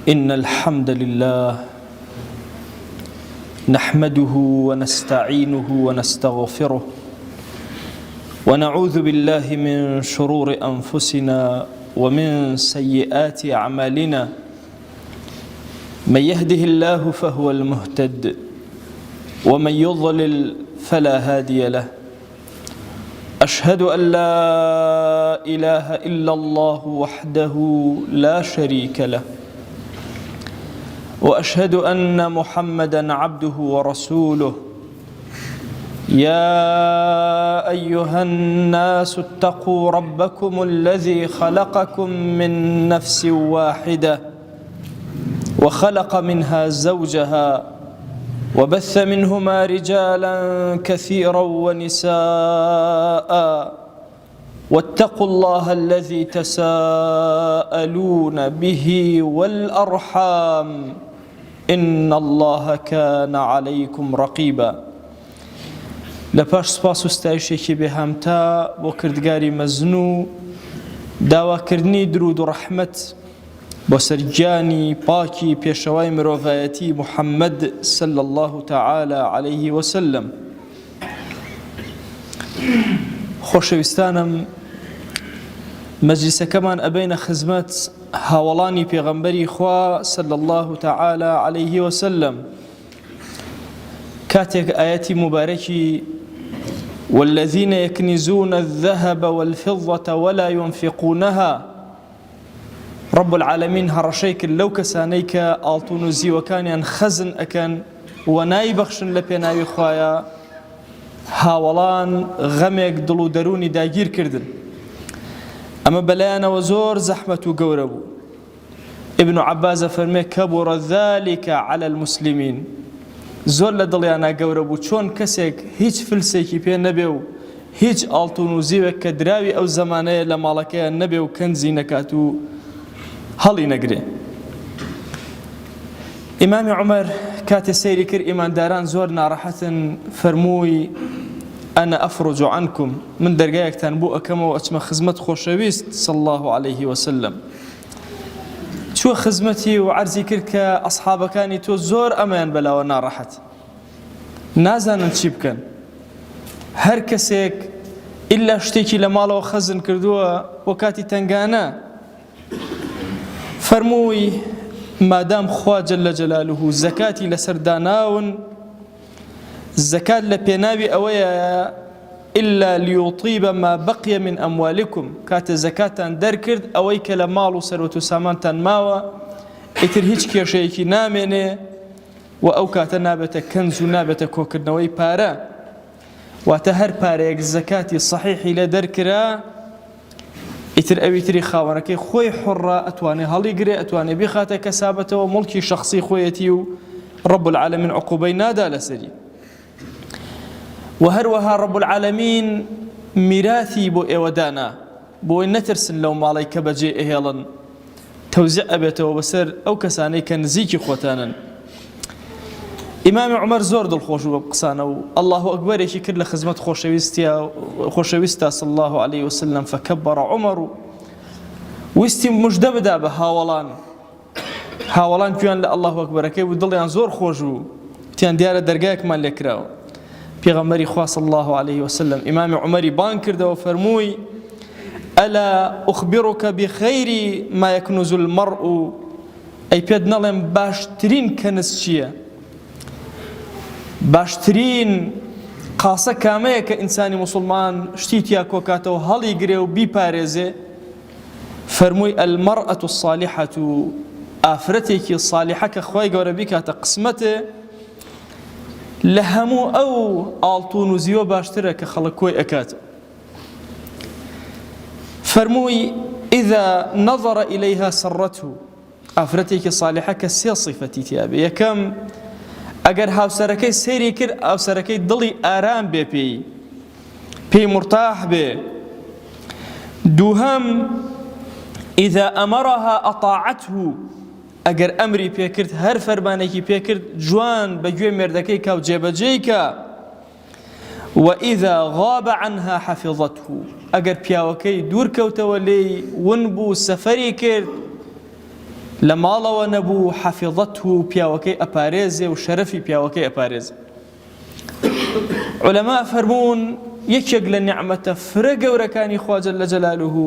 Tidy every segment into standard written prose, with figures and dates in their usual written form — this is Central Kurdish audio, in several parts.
إن الحمد لله نحمده ونستعينه ونستغفره ونعوذ بالله من شرور أنفسنا ومن سيئات أعمالنا من يهده الله فهو المهتد ومن يضلل فلا هادي له أشهد أن لا إله إلا الله وحده لا شريك له وأشهد أن محمدًا عبده ورسوله يا أيها الناس اتقوا ربكم الذي خلقكم من نفس واحدة وخلق منها زوجها وبث منهما رجالا كثيرا ونساء واتقوا الله الذي تساءلون به والأرحام إن الله كان عليكم رقيبا. لپاش سپاس و ستایشێکی بێهامتا بۆ کردگاری مەزن و داواکردنی درود و ڕەحمەت بۆ سەرگیانی پاکی پێشەوای مرۆڤایەتی محەممەد صلی الله تعالی عليه وسلم. خۆشەویستانم، مەجلیسەکەمان ئەبەینە خزمەت هاوڵانی پێغەمبەری خوا صلی الله تعالی عليه وسلم کاتێک ئاەتی مبارەکی والذين يكنزون الذهب والفضة ولا ينفقونها رب العالمين هەڕەشەی کرد لەو کەسانەی کە ئاڵتون و زیوەکانیان خەزن ئەکەن و نایبەخشن لە پێناوی خوایە، هاوڵان غەمێک دڵ و دەرونی داگیر کردن. ئەمە بەلایەنەوە زۆر زەحمەت و گەورە بوو. ابن عباس فەرمێ کەبوڕە ذلك على المسلمين، زۆر لە دڵیانە گەورە بوو چۆن کەسێک هیچ فلسێکی پێ نەبێ و هیچ ئاڵتون و زیوێک کە دراوی ئەو زەمانەیە لە ماڵەکەیان نەبێ و کەنزی نەکات و هەڵی نەگرێ. ئیمامی عومەر کاتێ سەیری کرد ئیمانداران زۆر ناڕەحەتن، فەرمووی ئەنە ئەفرج عنکم، من دەرگایەکتان بۆ ئەکەمەوە ئەچمە خزمەت خۆشەویست صلی الله عليه وسلم. چووە خزمەتی و عەرزی کرد کە ئەسحابەکانی تۆ زۆر ئەمەیان بەلاوە ناڕەحەت، نازانن چی بکەن. هەر کەسێک ئیلا شتێکی لە ماڵەوە خەزن کردووە بۆ کاتی تەنگانە. فەرمووی مادام خوا جەلە جەلالوه زەکاتی لەسەر داناون، زەکات لە پێناوی ئەوەیە إلا ليطيب ما بقي من أموالكم، کاتە زەکاتان دەرکرد ئەوەی کە لە ماڵ و سەرۆت و سامانتان ماوە ئیتر هیچ کێشەیەکی نامێنێ و ئەو کاتە نابێتە کەنز و نابێتە کۆکردنەوەی پارە. واتە هەر پارەیەک زەکاتی صحیحی لە دەرکرا ئیتر ئەویتری خاوەنەکەی خۆی حڕە ئەتوانێ هەڵیگرێ، ئەتوانێ بیخاتە کەسابەتەوە مڵکی شەخصی خۆیەتی و رب العالمین عقوبەی نادا لەسەری. و هەروەها رب العالمین میراثی بۆ ئێوەدانا بۆی نەترسن لەو ماڵی کە بەجێ ئەهێڵن، تەوزیع ئەبێتەوە بەسەر ئەو کەسانەی کە نزیکی خۆتانن. ئیمامی عومەر زۆر دڵخۆش بوو بە قسانە و الله ئەکبەرێکی کرد لە خزمەت خۆشەویستە صلی الله عليه وسلم فەکەبەڕ عومەر و ویستی موژدە بدا بە هاوڵان کوێیان لە الله ئەکبەرەکەی بوو، دڵیان زۆر خۆش بوو، تیان دیارە دەرگایەکمان لێکراوە. پێغەمبەری خوا صلی الله عليه وسلم ئیمامی عومەری بانگ کردەوە فەرمووی ئەلا ئوخبیڕکە بخەیری ما یەکنوز المەڕء، ئەی پێت نەڵێم باشترین کەنز چییە؟ باشترین قاسە کامەیە کە ئینسانی موسڵمان شتی تیا کۆکاتەوە هەڵی گرێ و بیپارێزێ؟ فەرمووی ئەلمەڕئەة الصالیحەة، ئافرەتێکی صالیحە کە خوای گەورە بیکاتە قسمەتێ لە هەموو ئەو ئاڵتون و زیوە باشترە کە خەڵک کۆی ئەکاتە. فەرمووی ئیذا نەظەڕ ئیلەیها سەڕەته، ئافرەتێکی صالیحە کە سێ صیفەتی تیا بێ. یەکەم، ئەگەر هاوسەرەکەی سەیری کرد هاوسەرەکەی دڵی ئارام بێ، پێی مرتاح بێ. دووهەم، ئیذا ئەمەڕەها ئەطاعەته، ئەگەر ئەمری پێکرد هەر فەرمانێکی پێکرد جوان بەگوێ مێردەکەی کا و جێبەجێی کە. وإذا غاب عنها حفظته، ئەگەر پیاوەکەی دوور کەوتەوە لێی ون بوو سەفەری کرد لە ماڵەوە نەبوو حەفیظەته و پیاوەکەی ئەپارێزێ و شەرەفی پیاوەکەی ئەپارێزێ. عولەما فەرموون یەکێک لە نیعمەتە فرە گەورەکانی خوا جەل جەلالوه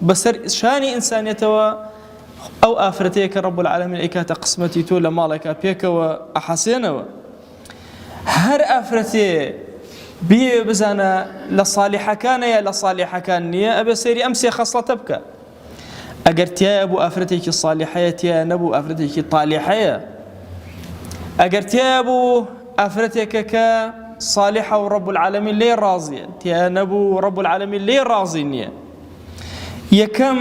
بەسەر شانی ئینسانیەتەوە ئەو ئافرەتەیە کە ڕەب العالەمین ئەیکاتە قسمەتی تۆ لە ماڵێکا پێکەوە ئەحەسێنەوە. هەر ئافرەتێ بێ بزانە لە صالیحەکانە یا لە صالیحەکان نییە ئەبێ سەیری ئەم سێ خەسڵەتە بکە. ئەگەر تایە بوو ئافرەتێکی صالیحەیە تایە نەبوو ئافرەتێکی طالیحەیە. ئەگەر تایە بوو ئافرەتێکە کە صالحە و ڕەب العالەمین لێ ڕازیە تایە نەبوو ڕەب العالەمین لێ ڕازی نییە. یەکەم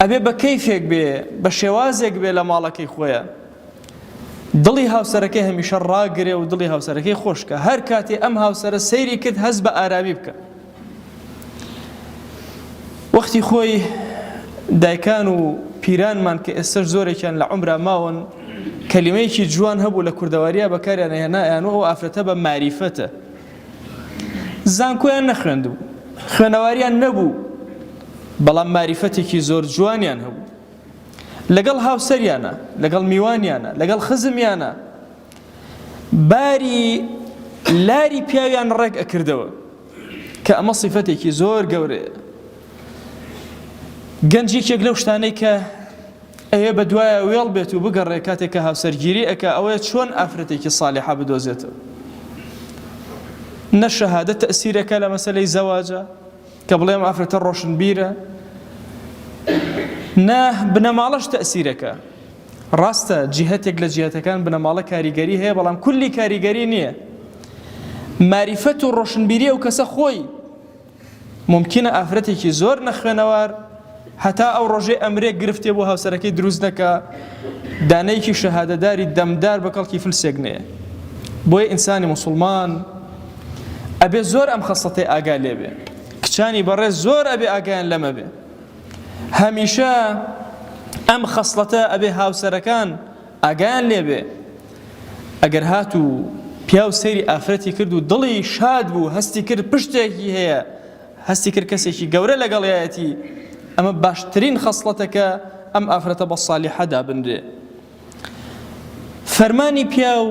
ئەبێ بە کەیفێک بێ بە شێوازێک بێ لە ماڵەکەی خۆیە دڵی هاوسەرەکەی هەمیشە ڕاگرێ و دڵی هاوسەرەکەی خۆشکە. هەر کاتێ ئەم هاوسەرە سەیری کرد هەز بە ئارامی بکە. وەختی خۆی دایکان و پیرانمان کە ئێستش زۆرێکیان لە عومرا ماون کەلیمەیەکی جوان هەبوو لە کوردەواریە بەکاریان هێنایان و ئەو ئافرەتە بە ماریفەتە. زانکۆیان نەخوێندبوو خوێنەواریان نەبوو بەڵام ماریفەتێکی زۆر جوانیان هەبوو لەگەڵ هاوسەریانە لەگەڵ میوانیانە لەگەڵ خزمیانە باری لاری پیاویان ڕێک ئەکردەوە کە ئەمە صیفەتێکی زۆر گەورەیە. گەنجێکێک لەو شتانەی کە ئەوێ بە دوایە وێڵ بێت و بگەڕێ کاتێک کە هاوسەرگیری ئەکا ئەوەیە چۆن ئافرەتێکی صالیحە بدۆزێتەوە. نە شەهادە تەئسیرەکە لە مەسەلەی زەواجە کە بڵێم ئافرەتە ڕۆشنبیرە، نە بنەماڵەش تەئسیرەکە. ڕاستە جیهەتێک لە جیهەتەکان بنەماڵە کاریگەری هەیە بەڵام کولی کاریگەری نییە. ماریفەت و ڕۆشنبیری ئەو کەسە خۆی ممکنە ئافرەتێکی زۆر نەخوێنەوار هەتا ئەو ڕۆژێ ئەمرێک گرفتێ بۆ هاوسەرەکەی دروست نەکە دانەیەکی شەهادەداری دەمدار بە کەڵکی فلسێک نەیە. بۆیە ئینسانی موسڵمان ئەبێ زۆر ئەم خەسڵەتەی ئاگا لێ بێ. کچانی بەڕێز زۆر ئەبێ ئاگایان لەمە بێ. هەمیشە ئەم خەسڵەتە ئەبێ هاوسەرەکان ئاگایان لێ بێ. ئەگەر هات و پیاو سەیری ئافرەتی کرد و دڵی شاد بوو هەستی کرد پشتێکی هەیە هەستی کرد کەسێکی گەورە لەگەڵیەتی ئەمە باشترین خەسڵەتەکە ئەم ئافرەتە بە صالیحە دابنرێ. فەرمانی پیاو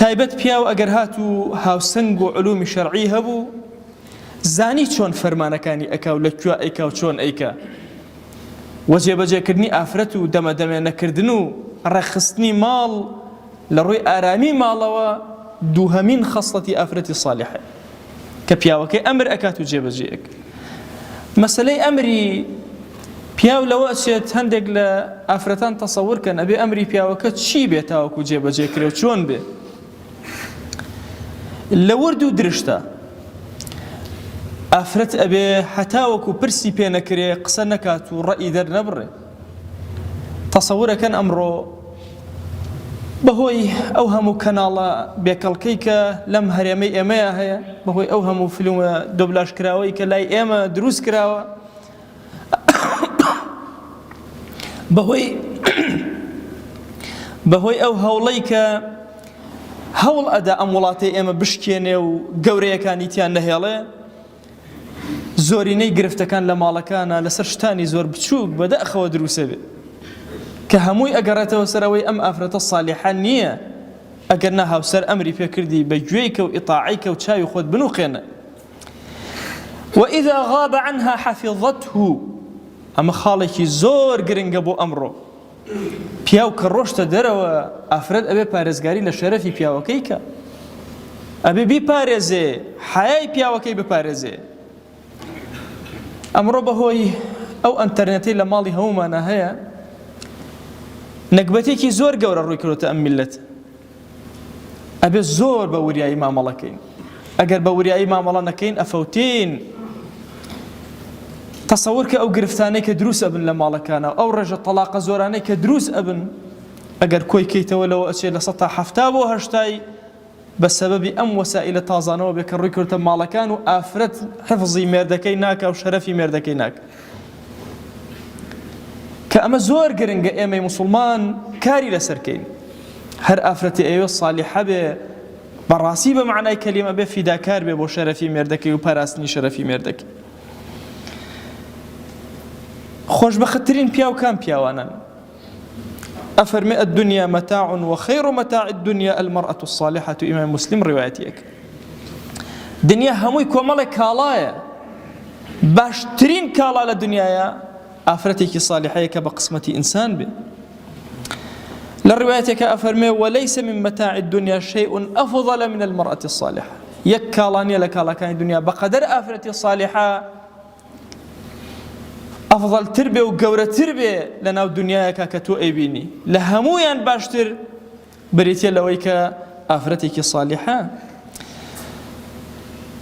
تایبەت پیاو ئەگەر هات و هاوسنگ و علومی شەرعی هەبوو زانی چۆن فەرمانەکانی ئەکا و لەکوێ ئەیکا و چۆن ئەیکا. وەجێبەجێکردنی ئافرەت و دەمەدەمێنەکردن و ڕێخستنی ماڵ لە ڕووی ئارامی ماڵەوە دووهەمین خەسڵەتی ئافرەتی صالیحە کە پیاوەکەی ئەمر ئەکات و جێبەجێک. مەسەلەی ئەمری پیاو لەوە ئەچێت هەندێک لە ئافرەتان تەسەوورکەن ئەبێ ئەمری پیاوەکە چی بێت تاوەکو جێبەجێکرێ و چۆن بێ. لە ورد و درشتە ئافرەت ئەبێ هەتاوەکو پرسی پێ نەکرێ قسە نەکات و ڕەئی دەرنەبڕێ. تەسەوورەکەن ئەمڕۆ بەهۆی ئەو هەموو کەناڵە بێکەڵکەی کە لەم هەرێمەی ئێمەیە هەیە بەهۆی ئەو هەموو فیلمە دۆبلاژکراوەی کە لای ئێمە دروست کراوە بەهۆی ئەو هەوڵەی کە هەوڵ ئەدا ئەم وڵاتی ئێمە بشکێنێ و گەورەیەکانی تیان نەهێڵێ زۆرینەی گرفتەکان لە ماڵەکانە لەسەر شتانی زۆر بچووک بەدەخەوە دروسە بێ کە هەمووی ئەگەڕێتەوە سەرەوەی ئەم ئافرەتە صالیحە نییە ئەگەر نە هاوسەر ئەمری پێکردی بە گوێیکە و ئیطاعیکە و چاوی خۆت بنووقێنە. وإذا غاب عنها حفظته ئەمە خاڵێکی زۆر گرنگە بۆ ئەمڕۆ. پیاو کە ڕۆشتە دەرەوە ئافرەت ئەبێ پارێزگاری لە شەرەفی پیاوەکەی کە ئەبێ بیپارێزێ حایای پیاوەکەی بپارێزێ. ئەمڕۆ بەهۆی ئەو ئەنتەرنێتی لە ماڵی هەمومانە هەیە نەکبەتێکی زۆر گەورە ڕووی کردوتە ئەم میلەت. ئەبێ زۆر بە وریایی مامەڵەکەین. ئەگەر بە وریایی مامەڵە نەکەین ئەفەوتین. تەسەوور کە ئەو گرفتانەی کە دروست ئەبن لە ماڵەکانە ئەو ڕێژە تەلاقە زۆرانەی کە دروست ئەبن ئەگەر کۆی کەیتەوە لەوە ئەچێت لە 170 بۆ 80 بە سەبەبی ئەم وەسائلە تازانەوە بێ کە ڕووی کردوتە ماڵەکان و ئافرەت حفزی مێردەکەی ناکە و شەرەفی مێردەکەی ناکە. کە ئەمە زۆر گرنگە ئێمەی موسڵمان کاری لەسەرکەین. هەر ئافرەتی ئێوە صالیحە بێ بەڕاستی بە معنای کەلیمە بێ فیداکار بێ بۆ شەرەفی مێردەکەی و پاراستنی شەرەفی مێردەکەی. خۆشبەختترین پیا و کام پیاوانن؟ أفرمي الدنيا متاع وخير متاع الدنيا المرأة الصالحة. إمام مسلم روايتك. دنيا هموي كومالي كالايا باشترين كالا لدنيايا آفرتك صالحة كبقسمة إنسان به. للروايتك أفرمي وليس من متاع الدنيا شيء أفضل من المرأة الصالحة. يك كالانيا لكالا كان الدنيا بقدر آفرتي صالحة أفضل تربية وقورة تربية لنا الدنيا كاكتو أيبيني لهمويا باشتر بريتيا لويك آفرتك صالحة.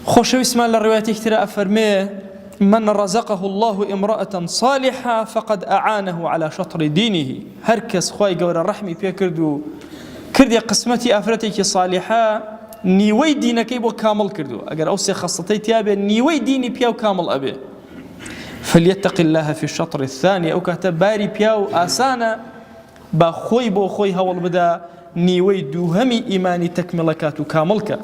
خوش اسمع للرواية ترى أفرمي من رزقه الله امرأة صالحة فقد أعانه على شطر دينه. هركس خواي قورة رحمي بيا كردي قسمتي آفرتك صالحة نيوي دينك يبو كامل كردو أقر أوسي خاصتي تيابي نيوي ديني بيا وكامل أبي فليتق الله في الشطر الثاني. أو كاتب باري بياو آسانا باخوي بو خوي هول بدا نيوي دوهمي إيماني تكملكاتو كاملك.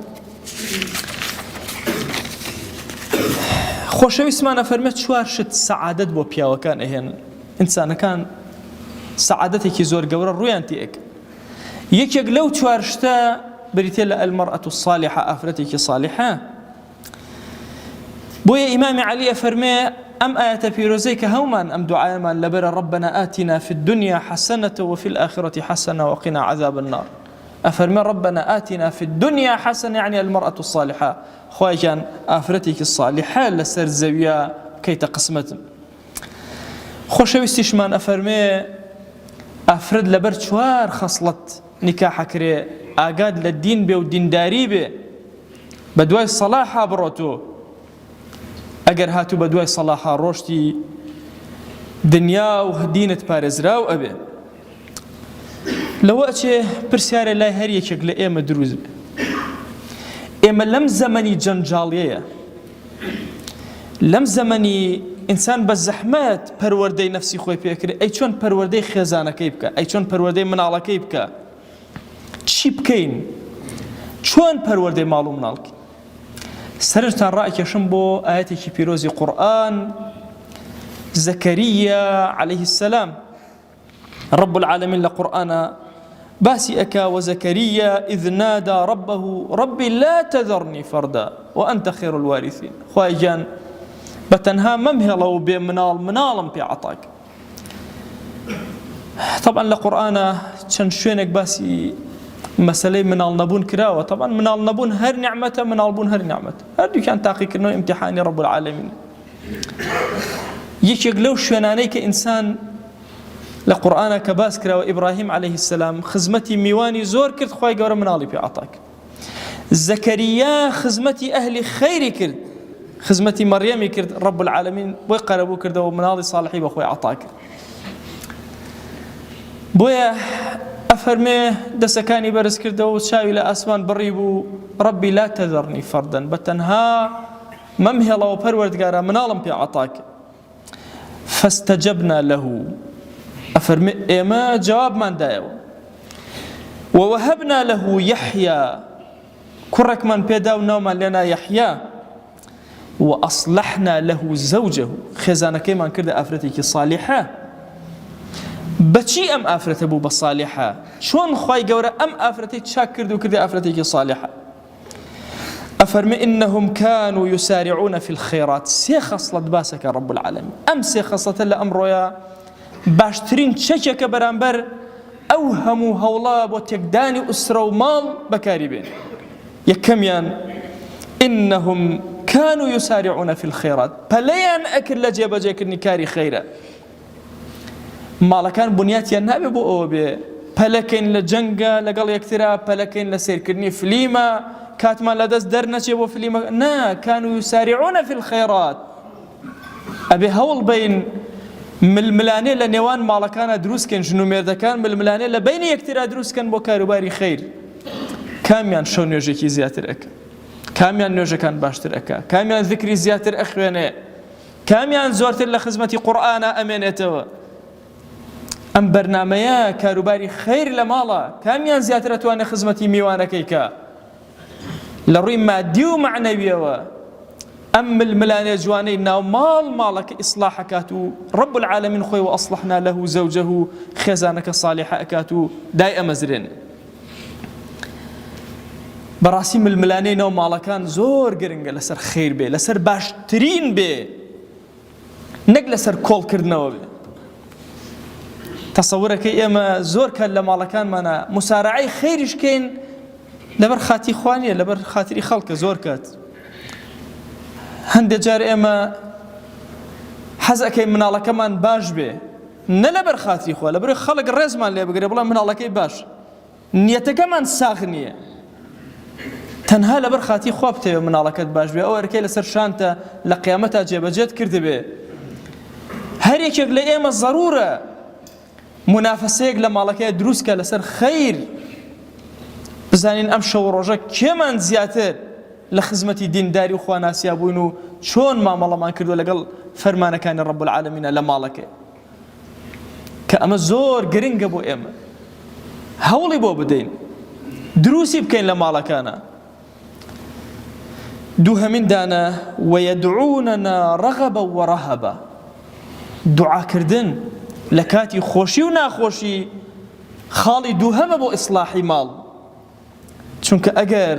خوشوي اسمانا فرمت شوار شت سعادت بو بياو كان إهن إنسان كان سعادتك زور قورا رويانتي إك يكيق لو شوار شتا بريتيل المرأة الصالحة آفرتك صالحة. بويا إمام علي فرمي أم آية بيروزيك هوما أم دعاء من لبر ربنا آتنا في الدنيا حسنة وفي الآخرة حسنة وقنا عذاب النار. أفرمي ربنا آتنا في الدنيا حسنة يعني المرأة الصالحة خواجان آفرتك الصالحة لسر زويا كي تقسمت. خوشوي استشمان أفرمي أفرد لبر شوار خصلت نكاح كري آقاد للدين بي ودين داري بي بدواي الصلاحة بروتو ئەگەر هاتوو بە دوای سەڵاحا ڕۆشتی دنیا و دینت پارێزراو ئەبێ لەوە ئەچێ پرسیارە لای هەر یەکێک لە ئێمە دروست بێ. ئێمە لەم زەمەنی جەنجاڵیەیە لەم زەمەنی ئینسان بە زەحمەت پەروەردەی نەفسی خۆی پێکرێ ئەی چۆن پەروەردەی خێزانەکەی بکە ئەی چۆن پەروەردەی مناڵەکەی بکە چی بکەین چۆن پەروەردەی ماڵ و مناڵکەین. سرجتان رأيكشم بو آياتي بيروزي قرآن زكريا عليه السلام رب العالمين لقرآن باسي أكا وزكريا إذ نادى ربه ربي لا تذرني فردا وأنت خير الوارثين. خواجان بتنها ممهلة بمنال بعطاك. طبعا لقرآن تشنشينك باسي مسألة منال نبون كراوة. طبعا منال نبون هر نعمة منال بون هر نعمة هر دو كان تاقي كرنو امتحاني رب العالمين. يشيق لو شوانانيك إنسان لقرآن كباس كراوة إبراهيم عليه السلام خزمتي ميواني زور كرت خواهي قورا منالي بعطاك. زكريا خزمتي أهلي خيري كرت خزمتي مريم كرت رب العالمين ويقربو كرت ومنالي صالحي بخوي عطاك. بويا أفرمي دسكاني برز كردو شاوي لأسمان بريبو ربي لا تذرني فردا بتنها ممهلة وبرورد قارا منالم بي عطاك. فاستجبنا له أفرمي إما جواب من دايو ووهبنا له يحيى كرك من بيداو نوما لنا يحيى وأصلحنا له زوجه خزانكي من كرد أفرتك صالحة. بچی ئەم ئافرەتە بوو بە صالحە چۆن خوای گەورە ئەم ئافرەتەی چاک کرد و کردی ئافرەتێکی صالحە. ئەفەرمێ إنهم كانوا يسارعون في الخيرات. سێ خەسڵەت باسەکە رب العالمين. ئەم سێ خەسڵەتە لە ئەمڕۆیە باشترین چەکێکە بەرامبەر ئەو هەموو هەوڵە بۆ تێکدانی ئوسرە و ماڵ بەکاری بێن. یەکەمیان إنهم كانوا يسارعون في الخيرات پەلەیان ئەکرد لە جێبەجێکردنی کاری خەیرە. ماڵەکان بنیاتیان نابێ بۆ ئەوە بێ پەلەکەین لە جەنگە لەگەڵ یەکترا پەلەکەین لە سیرکردنی فلیمە کاتمان لەدەست دەرنەچێ بۆ فلیمە نا كانوا يسارعون في الخيرات. ئەبێ هەوڵ بین ململانێ لە نێوان ماڵەکانە دروستکەن ژن و مێردەکان ململانێ لە بینی یەکترا دروستکەن بۆ کاروباری خەیر. کامیان شەو نوێژێکی زیاتر ئەکە کامیان نوێژەکان باشتر ئەکە کامیان ذکری زیاتر ئەخوێنێ کامیان زۆرتر لە خزمەتی قورئانە ئەمێنێتەوە. ئەم بەرنامەیە کاروباری خەیر لە ماڵە کامیان زیاتر ئەتوانێت خزمەتی میوانەکەی کە لە ڕووی مادی و معنەویەوە ئەم ململانێ جوانەی ناو ماڵەکە ئیسلاح ئەکات و ڕەب العالەمین خۆی و ئەصلحنا لەه زەوجەه و خێزانەکە صالحە ئەکات و دای ئەمەزرێن. بەڕاستی ململانەی ناو ماڵەکان زۆر گرنگە لەسەر خێر بێ، لەسەر باشترین بێ، نەک لەسەر کۆڵکردنەوە بێ. تەسەورەکەی ئێمە زۆر کات لە ماڵەکانمانە مسارعەی خێریشکەین لەبەر خاتی خوا نییە، لەبەر خاتری خەڵکە. زۆر کات هەندێک جار ئێمە حەز ئەکەین مناڵەکەمان باش بێ، نە لەبەر خاتری خوا، لەبەر خەڵک ڕێزمان لێ بگرێ بڵێ مناڵەکەی باش، نیەتەکەمان ساغ نییە، تەنها لەبەر خاتی خوا بتەوێ مناڵەکەت باش بێ. ئەو ئەرکەی لەسەر شانتە لە قیامەتا جێبەجێت کردبێ. هەر یەکێک لە ئێمە ضرورە منافەسەیەک لە ماڵەکەی دروستکە لەسەر خەیر، بزانین ئەم شەو ڕۆژە کێمان زیاتر لە خزمەتی دینداری و خواناسیا بووین و چۆن مامەڵەمان کردو لەگەڵ فەرمانەکانی ڕەب العالەمینە لە ماڵەکەی، کە ئەمە زۆر گرنگە بۆ ئێمە. هەوڵی بۆ بدەین دروستی بکەین لە ماڵەکانە. دووهەمین دانە وەیەدعونەنا ڕەغەبە وەڕەهەبە، دوعاکردن لە کاتی خۆشی و ناخۆشی خاڵی دووهەمە بۆ ئیسلاحی ماڵ. چونکە ئەگەر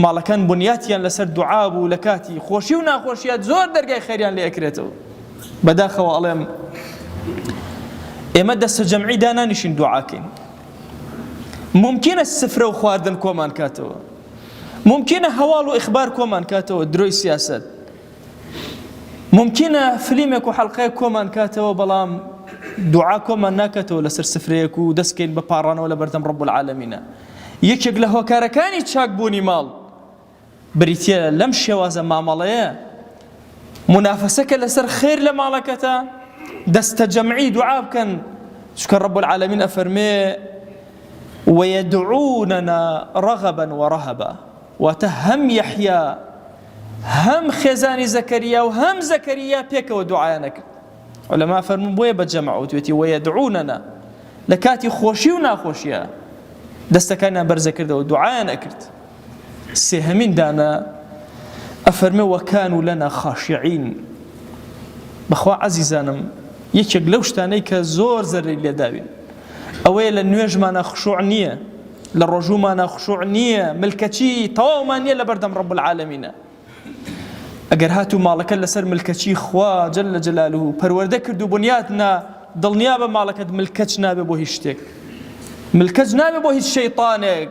ماڵەکان بنیاتیان لەسەر دوعا بوو لە کاتی خۆشی و ناخۆشیات زۆر دەرگای خەریان لێ ئەکرێتەوە. بەداخەوە ئەڵێم ئێمە دەستە جەمعی دانانیشین دوعاکەین. ممکنە سفرە و خواردن کۆمان کاتەوە، ممکنە هەواڵ و ئیخبار کۆمان کاتەوە درۆی سیاست، ممکنە فلیمێک و حەڵقەیەک کۆمان کاتەوە، بەڵام دوعا کۆمان ناکاتەوە لەسەر سفرەیەک و دەستکەین بە پاڕانەوە لە بەردەم ڕەب العالەمینە. یەکێک لە هۆکارەکانی چاکبوونی ماڵ بریتە لەم شێوازە مامەڵەیە منافەسەکە لەسەر خێر لە ماڵەکەتە، دەستە جەمعی دوعا بکەن. چونکە ڕەب العالەمین ئەفەرمێ وەیەدعونەنا ڕەغەبەن وەڕەهەبە، واتە هەم یەحیا هەم خێزانی زەکەریا و هەم زەکەریا پێکەوە دوعایان ئەکرد. عولەما فەرمون بۆیە بە جەمع وتوێتی وەیەدعونەنا لە کاتی خۆشی و ناخۆشیە دەستەکانیان بەرزە کردەوە دوعایان ئەکرد. سێهەمین دانە ئەفەرمێ وەکانوا لەنا خاشعین. بەخوا عەزیزانم یەکێک لەو شتانەی کە زۆر زەرری لێداوین ئەوەیە لە نوێژمانە خشوع نییە، لە ڕۆژوومانە خشوع نییە، ملکەچی تەواومان نییە لە بەردەم ڕەب العالەمینە. ئەگەر هاتوو ماڵەکە لەسەر ملکەچی خوا جەل جەلالوه پەروەردە کرد و بنیاتنا دڵنیا بە ماڵەکەت ملکەچ نابێ بۆ هیچ شتێک، ملکەچ نابێ بۆ هیچ شەیطانێک،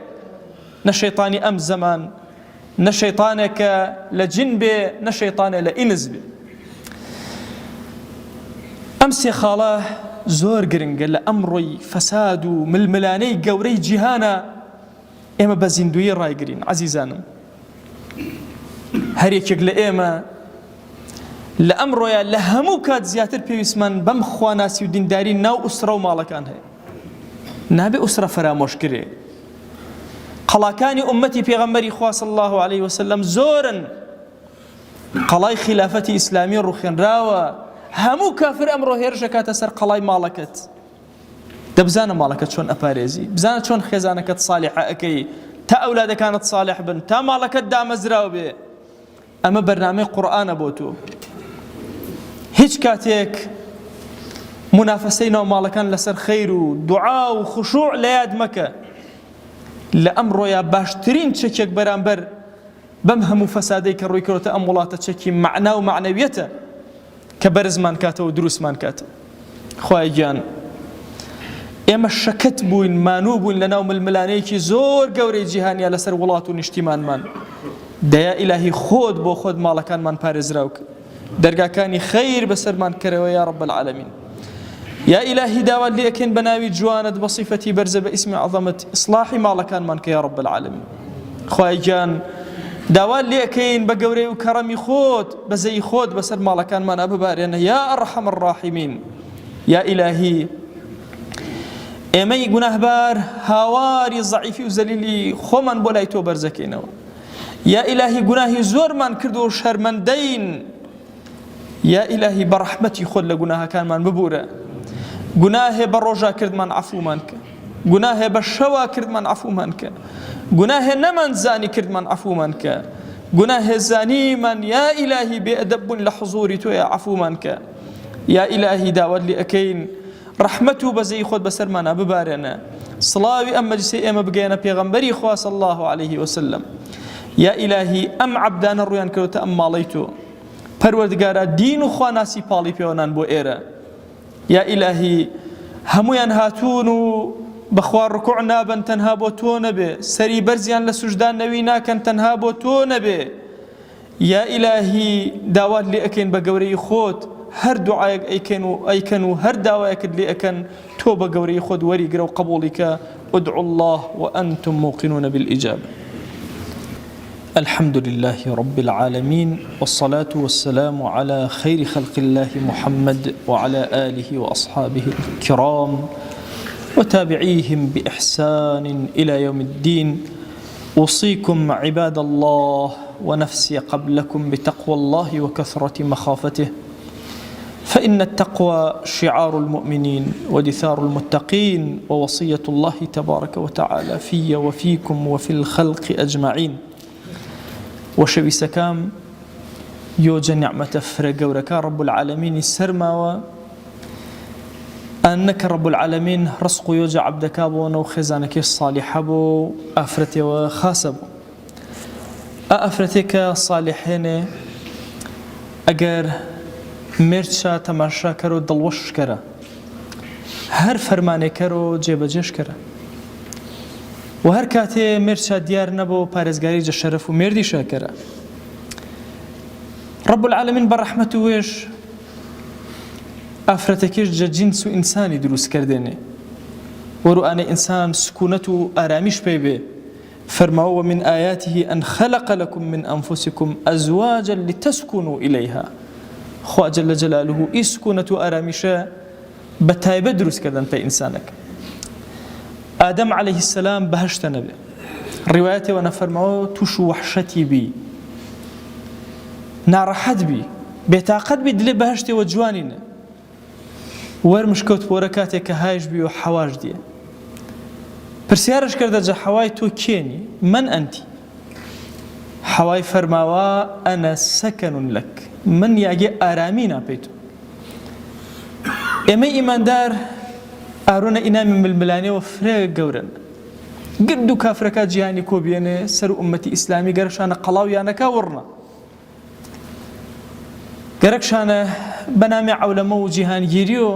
نە شەیطانی ئەم زەمان، نە شەیطانێکە لە جن بێ، نە شەیطانێک لە ئینس بێ. ئەم سێ خاڵە زۆر گرنگە لە ئەمڕۆی فەساد و ململانەی گەورەی جیهانە. ئێمە بە زیندویی ڕایگرین عەزیزانم. هەر یەکێک لە ئێمە لە ئەمڕۆیە لە هەموو کات زیاتر پێویستمان بەم خواناسی و دینداری ناو ئوسرە و ماڵەکان هەیە. نابێ ئوسرە فەرامۆشکرێ. قەڵاکانی ئومەتی پێغەمبەری خوا صلی الله علیه وسلم زۆرن. قەڵای خلافەتی ئیسلامی ڕوخێنراوە، هەموو کافر ئەمڕۆ هێرشە کاتە سەر قەڵای ماڵەکەت. دەبزانە ماڵەکەت چۆن ئەپارێزی، بزانە چۆن خێزانەکەت صالحە ئەکەی تا ئەولادەکانت صالح بن، تا ماڵەکەت دامەزراو بێ. ئەمە بەرنامەی قورئانە بۆ تۆ. هیچ کاتێک منافەسەی ناو ماڵەکان لەسەر خەیر و دوعا و خشوع لە یاد مەکە. لە ئەمڕۆیە باشترین چەکێک بەرامبەر بەم هەموو فەسادەی کە ڕووی کردوتە ئەم وڵاتە چەکی مەعنا و مەعنەویەتە کە بەرزمان کاتەوە و دروستمان کاتە. خوای گیان ئێمە شەکەت بووین، مانوو بووین لە ناو ململانەیەکی زۆر گەورەی جیهانیا لەسەر وڵات و نیشتیمانمان. دەیا ئیلاهی خۆت بۆ خۆت ماڵەکانمان پارێزراو کرد، دەرگاکانی خەیر بەسەرمان کەرەوە یا رب العالمین. یا ئیلاهی داوات لێ ئەکەین بە ناوی جوانت بە صیفەتی بەرزە بە ئیسمی عەظەمەت ئیسلاحی ماڵەکانمان کە یا رب العالمین. خوای گیان داوات لێ ئەکەین بە گەورەی و کەڕەمی خۆت بەزەی خۆت بەسەر ماڵەکانمانە ببارێنە یا ئەرحەم الراحیمین. یا ئیلاهی ئێمەی گوناهبار هاواری زەعیفی و زەلیلی خۆمان بۆ لای تۆ بەرزەکەینەوە. یا ئیلاهی گوناهی زۆرمان کرد و شەرمەندەین. یا ئیلاهی بە ڕەحمەتی خۆت لە گوناهەکانمان ببوورە. گوناهێ بە ڕۆژا کردمان عەفومان کە، گوناهێ بە شەوا کردمان عەفومان کە، گوناهێ نەمانزانی کردمان عەفومان کە، گوناهێزانیمان یا ئیلاهی بێئەدەب بوون لە حوزوری تۆیە عەفومان کە یا ئیلاهی داوات لێ ئەکەین ڕەحمەت و بەزەی خۆت بەسەرمانە ببارێنە سڵاوی ئەم مەجلیسەی ئێمە بگەێنە پێغەمبەری خوا صلی الله عليه وسلم یا ئیلاهی ئەم عەبدانە ڕویان کردوتە ئەم ماڵەی تۆ پەروەردگارە دین و خواناسی پاڵی پێوەنان بۆ ئێرە یا ئیلاهی هەمویان هاتوون و بەخوا ڕکوع نابن تەنها بۆ تۆ نەبێ سەری بەرزیان لە سوژدان نەوی ناکەن تەنها بۆ تۆ نەبێ یا ئیلاهی داوات لێ ئەکەین بە گەورەی خۆت هەر دوعایەک ئەیکەن و هەر داوایەکت لێ ئەکەن تۆ بە گەورەی خۆت وەریگرە و قبوڵی کە ادعوا الله وأنتم موقنون بالإجابة. الحمد لله رب العالمين والصلاة والسلام على خير خلق الله محمد وعلى آله وأصحابه الكرام وتابعيهم بإحسان إلى يوم الدين. أوصيكم عباد الله ونفسي قبلكم بتقوى الله وكثرة مخافته، فإن التقوى شعار المؤمنين ودثار المتقين ووصية الله تبارك وتعالى في وفيكم وفي الخلق أجمعين. وشويسكام يوجا نعمة فرقورك رب العالمين السرما أنك رب العالمين رزق يوجا عبدك بو خزانك الصالح بو أفرتي وخاسب أفرتك صالحين أجر مرشا تماشا كرو دلوش كرا هر فرمانه كرو جيبجش كرا و هر کاته مرشا دیار نبو پارێزگاری جە شەرەف و مێردی شاکەرە. رب العالمین بە ڕەحمەت و وێژ ئافرەتەکەش جە جینس و ئینسانی دروست کردێنێ وەرو ئانەی ئینسان سکونەت و ئارامیش پێی بێ فەرماوە ومن آياته أن خلق لكم من أنفسكم أزواجا لتسكنوا إليها. خوا جل جلاله ئی سکونەت و ئارامیشە بە تایبەت دروست کردن پێ ئینسانەکە. آدم عليه السلام بهشت نبي روايته ونفرموا توش وحشتي بي نارحت بي بيتاقد بي دلي بهشتي وجوانين ورمشكوت بوركاتي كهايش بي وحواج دي برسيارش كرده جا حواي تو كيني من أنت حواي فرموا أنا سكن لك من يجي آرامينا بيتو إما إيمان دار ئاڕۆنە ئینامی ململانێ و فرێ گەورن گرد و کافرەکە جیهانی کۆبیێنێ سەر و ئومەتی ئیسلامی گەرەشانە قەڵاویانەکە وڕنە گەرەکشانە بەنامی عەولەمە و جیهانگیری و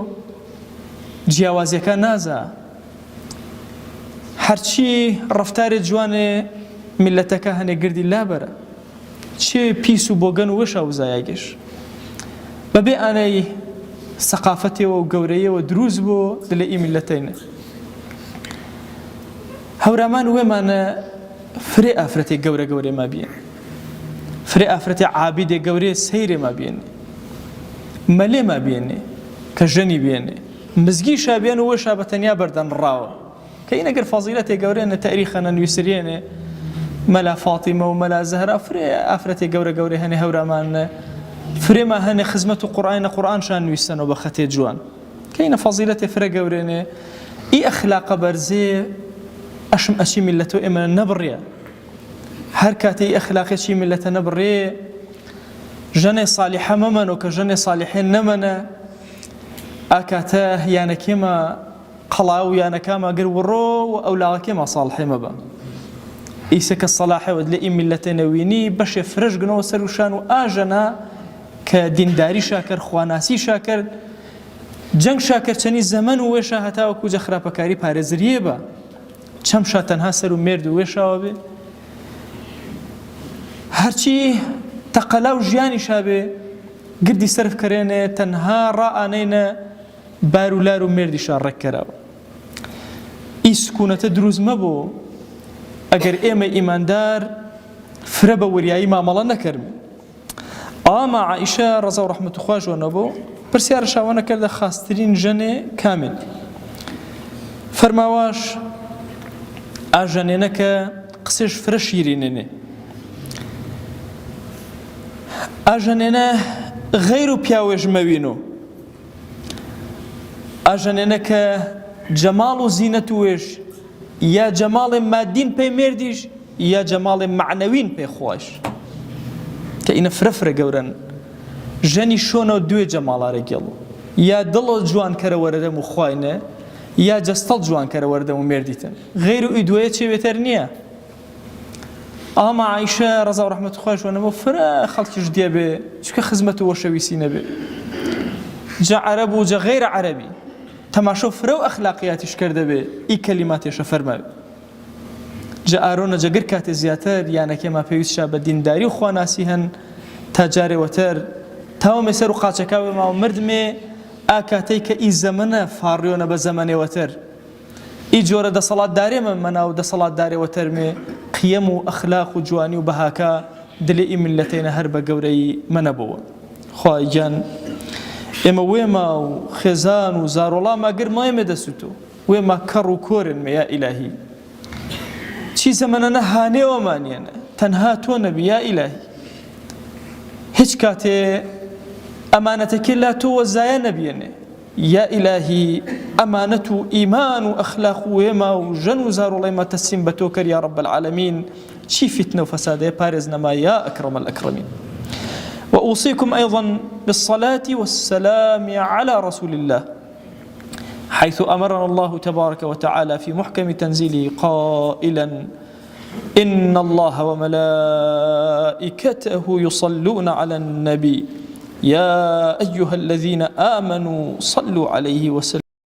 جیاوازیەکە نازە هەرچی ڕەفتارێ جوانێ میلەتەکە هەنێ گردی لابەرە چێ پیس و بۆگەن و وێشە وزایەگەش بەبێ ئانەی سەقافەتێەوە و گەورەیەوە دروست بۆ دلە ئی میلەتەینە هەورامان وێمانە فرێ ئافرەتێک گەورە گەورێ ما بێن فرێ ئافرەتێ عابیدێ گەورێ سەیرێ ما بێنێ مەلێ ما بێنێ کە ژەنی بێنێ مزگیشا بێن و وێشا بە تەنیا بەردەنڕاوە کە ئین ئەگەر فەزیلەتێ گەورێنە تەریخەنە نووسرێنێ مەلا فاتیمە و مەلا زەهرا فرێ ئافرەتێ گەورە گەورێ هەنێ هەورامانە فرێمە هەنێ خزمەت و قورئانە قورئانشان نوویستنەوە بە خەتێ جوان کە ئینە فەزیلەتێ فرە گەورێنێ ئی ئەخلاقە بەرزێ ئەشم ئەچی میلەتۆ ئێمە نەبڕێ هەر کاتەی ئەخلاقێکی میلەتە نەبڕێ ژەنێ سالیحە مەمەنۆ کە ژەنێ سالیحێن نەمەنە ئاکاتە یانەکێمە قەڵاو یانەکامە گەر وڕۆ و ئەولاغەکێمە ساڵحێ مەبە ئیسەکە سەلاحەوەت لە ئی میلەتە نەوینی بەشێ فرەش گنەوە سەر وشان و ئاژەنە کە دینداری شاکرد خواناسی شاکرد جەنگ شاکرد چەنی زەمەن و وێشە هەتاوەکو جە خراپەکاری پارێزریە بە چەم شا تەنها سەر و مێرد و وێشاوە بێ هەرچی تەقەلا و ژیانی شابێ گردی سەرف کەرێنێ تەنها ڕائانەینە بار و لار و مێردی شا ڕێککەراوە ئی سکونەتە دروست مەبۆ ئەگەر ئێمە ئیماندار فرە بە وریایی مامەڵە نەکەرمێ ئاما عائشە ڕەزا و ڕەحمەت و خواشوە نەبوو پرسیارە شاوانە کردە خاسترین ژەنێ کامل فەرماواش ئاژەنێنە کە قسەش فرە شیرینێنێ ئاژەنێنە غەیر و پیاوێژ مەوینۆ ئاژەنێنە کە جەماڵ و زینەت و وێژ یا جەماڵێ مادین پێی مێردیش یا جەماڵێ معنەوین پێی خۆش کە ئینە فرەفرە گەورن ژەنی شۆنەوە دوێ جەماڵارە گێڵ یا دڵە جوانکەرە وەرەدەم و خوینە یا جەستەڵ جوانکەرە وەرەدەم و مێردیتن غەیر و ئیدوەیە چێوێتەر نییە ئاما عایشە ڕەزا و ڕەحمەتی خوای شوێنەوە فرە خەڵکیش دێ بێ چکە خزمەت و وەشەویستی نەبێ جا عەرەب و جا غەیرە عەرەبی تەماشۆ فرە و ئەخلاقیاتیش کردە بێ ئی کەلیماتێشە فەرماوێ جا ئارۆنە جەگر کاتێ زیاتر یانەکێما پێویستشا بە دینداری و خواناسی هەن تا جارێوەتر تاوە مێسەر و قاچەکاوێ ماوە مردمێ ئاکاتەی کە ئی زەمنە فاڕیۆنە بە زەمەنێوەتر ئی جۆرە دەسەڵاتدارێمە مەنا و دەسەڵاتدارێوەتەرمێ قیەم و ئەخلاق و جوانی و بەهاکە دلێ ئی ملەتێنە هەر بە گەورەی منەبەوە خوای گیان ئێمە وێمە و خێزان و زارۆڵاما گرمایمە دەسووتۆ وێمە کەڕ و کۆرنمە یا ئیلاهی چی زەمەنەنە هانێوەمانیێنە تەنها تۆ نەبی یا ئیلاهی هیچ کاتێ ئەمانەتەکێ لا تۆ وەزایە نەبیێنێ یا ئیلاهی ئەمانەت و ئیمان و ئەخلاق و وێمە و ژەن و زارۆڵێمە تەسلیم بە تۆ کرد یا رب العالمین چی فتنە و فەسادەیە پارێز نەما یا ئەکرەم الأکرەمین وأوصيكم أيضا بالصلاة والسلام على رسول الله حيث أمرنا الله تبارك وتعالى في محكم تنزيله قائلا إن الله وملائكته يصلون على النبي يا أيها الذين آمنوا صلوا عليه وسلم